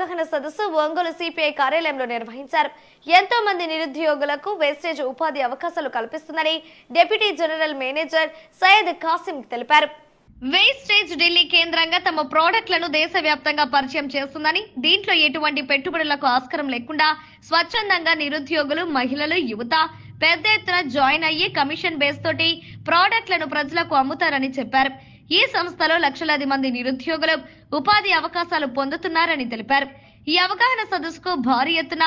అవగాహన సదస్సు ఒంగోలు సిపిఐ కార్యాలయంలో నిర్వహించారు. ఎంతో మంది నిరుద్యోగులకు వేస్టేజ్ ఉపాధి అవకాశాలు కల్పిస్తుందని deputy general manager Syed Kasim తెలిపారు. వేస్టేజ్ ఢిల్లీ కేంద్రంగా తమ ప్రోడక్ట్లను దేశవ్యాప్తంగా పరిచయం చేస్తుందని, దీంట్లో ఎటువంటి పెట్టుబడులకు ఆస్కారం లేకుండా స్వచ్ఛందంగా నిరుద్యోగులు, మహిళలు, యువత పెద్ద ఎత్తున జాయిన్ అయ్యి కమిషన్ బేస్ తోటి ప్రోడక్ట్లను ప్రజలకు అమ్ముతారని చెప్పారు. ఈ సంస్థలో లక్షలాది మంది నిరుద్యోగులు ఉపాధి అవకాశాలు పొందుతున్నారని తెలిపారు. ఈ అవగాహన సదస్సుకు భారీ ఎత్తున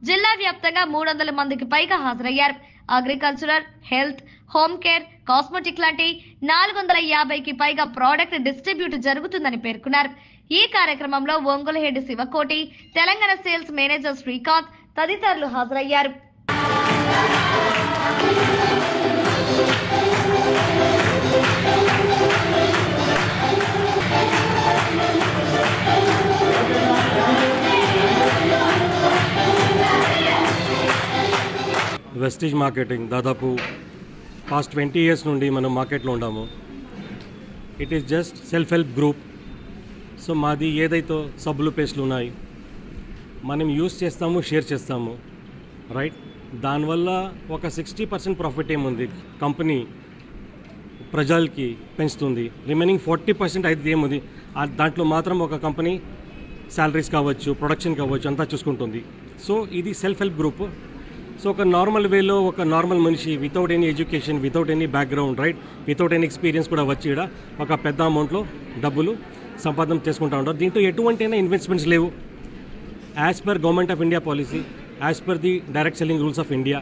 జిల్లా వ్యాప్తంగా 300 మందికి పైగా హాజరయ్యారు. Agricultural, health, home care, cosmetic లాంటి 450కి పైగా ప్రోడక్ట్ డిస్ట్రిబ్యూట్ జరుగుతుందని పేర్కొన్నారు. ఈ కార్యక్రమంలో Ongole head Shivakoti, Telangana sales manager Srikanth తదితరులు హాజరయ్యారు. వెస్టేజ్ మార్కెటింగ్ దాదాపు పాస్ట్ 20 years నుండి మనం మార్కెట్లో ఉన్నాము. It is just self help group. So మాది ఏదైతే సబ్బులు పేస్ట్లు ఉన్నాయి మనం యూస్ చేస్తాము, షేర్ చేస్తాము, రైట్. దానివల్ల ఒక 60% ప్రాఫిట్ ఏముంది కంపెనీ ప్రజలకి పెంచుతుంది. రిమైనింగ్ 40% అయితే ఏముంది దాంట్లో మాత్రం ఒక కంపెనీ శాలరీస్ కావచ్చు, ప్రొడక్షన్ కావచ్చు అంతా చూసుకుంటుంది. సో ఇది సెల్ఫ్ హెల్ప్ గ్రూప్. సో ఒక నార్మల్ వేలో ఒక నార్మల్ మనిషి without any education, without any background, right, without any experience కూడా వచ్చి ఇక్కడ ఒక పెద్ద అమౌంట్లో డబ్బులు సంపాదన చేసుకుంటూ ఉంటారు. దీంట్లో ఎటువంటి ఇన్వెస్ట్మెంట్స్ లేవు. As per government of India policy, as per the direct selling rules of India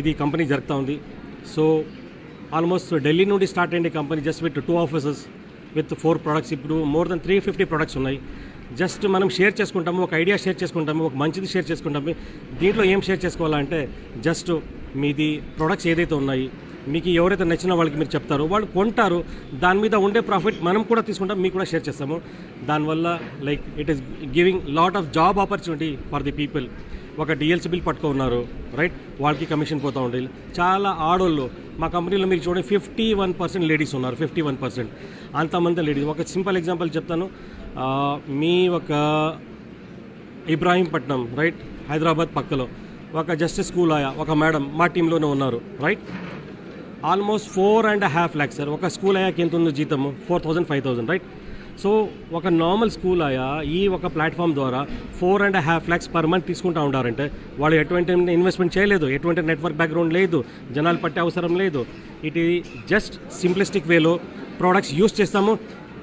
ఇది కంపెనీ జరుగుతూ ఉంది. సో ఆల్మోస్ట్ ఢిల్లీ నుండి స్టార్ట్ అయ్యే company just with 2 offices with 4 products. ఇప్పుడు మోర్ దెన్ 350 products ఉన్నాయి. జస్ట్ మనం షేర్ చేసుకుంటాము, ఒక ఐడియా షేర్ చేసుకుంటాము, ఒక మంచిది షేర్ చేసుకుంటాము. దీంట్లో ఏం షేర్ చేసుకోవాలంటే జస్ట్ మీది ప్రొడక్ట్స్ ఏదైతే ఉన్నాయి మీకు ఎవరైతే నచ్చిన వాళ్ళకి మీరు చెప్తారో వాళ్ళు కొంటారు, దాని మీద ఉండే ప్రాఫిట్ మనం కూడా తీసుకుంటాం, మీకు కూడా షేర్ చేస్తాము. దానివల్ల like it is giving lot of job opportunity for the people. ఒక డిఎల్సీ బిల్ పట్టుకున్నారు, రైట్, వాళ్ళకి కమిషన్ పోతూ ఉండేది. చాలా ఆడోళ్ళు మా కంపెనీలో మీరు చూడండి 51% లేడీస్ ఉన్నారు. 51% అంతమంది లేడీస్. ఒక సింపుల్ ఎగ్జాంపుల్ చెప్తాను. మీ ఒక ఇబ్రాహీంపట్నం, రైట్, హైదరాబాద్ పక్కలో ఒక జస్టిస్ స్కూల్ ఆయా ఒక మేడం మా టీంలోనే ఉన్నారు, రైట్. Almost 4.5 lakhs sir. ఒక స్కూల్ అయ్యాకి ఎంత ఉందో జీతము 4,000, 5,000, రైట్. సో ఒక నార్మల్ స్కూల్ ఆయా ఈ ఒక ప్లాట్ఫామ్ ద్వారా 4.5 lakhs పర్ మంత్ తీసుకుంటూ ఉంటారంటే వాళ్ళు ఎటువంటి ఇన్వెస్ట్మెంట్ చేయలేదు, ఎటువంటి నెట్వర్క్ బ్యాక్గ్రౌండ్ లేదు, జనాలు పట్టే అవసరం లేదు. ఇది జస్ట్ సింప్లిస్టిక్ వేలో ప్రోడక్ట్స్ యూస్ చేస్తాము,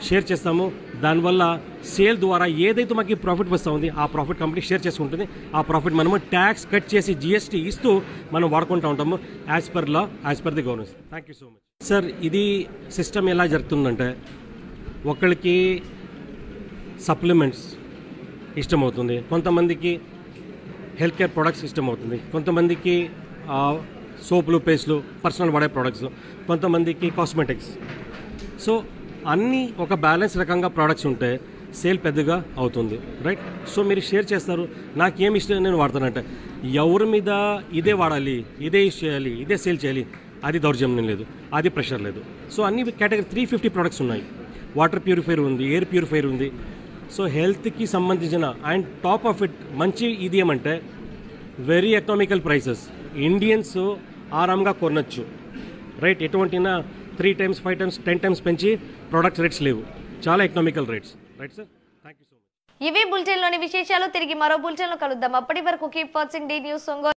షేర్ చేస్తాము. దానివల్ల సేల్ ద్వారా ఏదైతే మాకు ప్రాఫిట్ వస్తూ ఉంది ఆ ప్రాఫిట్ కంపెనీ షేర్ చేసుకుంటుంది. ఆ ప్రాఫిట్ మనము ట్యాక్స్ కట్ చేసి జిఎస్టీ ఇస్తూ మనం వాడుకుంటూ ఉంటాము as per law, as per the governance. Thank you so much sir. ఇది సిస్టమ్ ఎలా జరుగుతుందంటే ఒకరికి సప్లిమెంట్స్ ఇష్టమవుతుంది, కొంతమందికి హెల్త్ కేర్ ప్రొడక్ట్స్ ఇష్టమవుతుంది, కొంతమందికి సోపులు, పేస్ట్లు, పర్సనల్ వాడే ప్రొడక్ట్స్, కొంతమందికి కాస్మెటిక్స్. సో అన్నీ ఒక బ్యాలెన్స్ రకంగా ప్రోడక్ట్స్ ఉంటే సేల్ పెద్దగా అవుతుంది, రైట్. సో మీరు షేర్ చేస్తారు, నాకేం ఇష్టం నేను వాడతానంటే ఎవరి మీద ఇదే వాడాలి, ఇదే యూస్ చేయాలి, ఇదే సేల్ చేయాలి, అది దౌర్జన్యం లేదు, అది ప్రెషర్ లేదు. సో అన్ని కేటగిరీ 350 products ఉన్నాయి. వాటర్ ప్యూరిఫైర్ ఉంది, ఎయిర్ ప్యూరిఫైర్ ఉంది. సో హెల్త్కి సంబంధించిన అండ్ టాప్ ఆఫ్ ఇట్ మంచి ఇది ఏమంటే వెరీ ఎకనామికల్ ప్రైసెస్. ఇండియన్స్ ఆరాంగా కొనొచ్చు, రైట్. ఎటువంటినా 3 times, 5 times, 10 times పెంచి ప్రొడక్ట్ రేట్స్ లేవు, చాలా economical rates, right sir. Thank you so much. ఇవి బులెటిన్లోని విశేషాలు. తిరిగి మరో బులెటిన్లో కలుద్దాం. అప్పటి వరకు keep watching the news Ongole.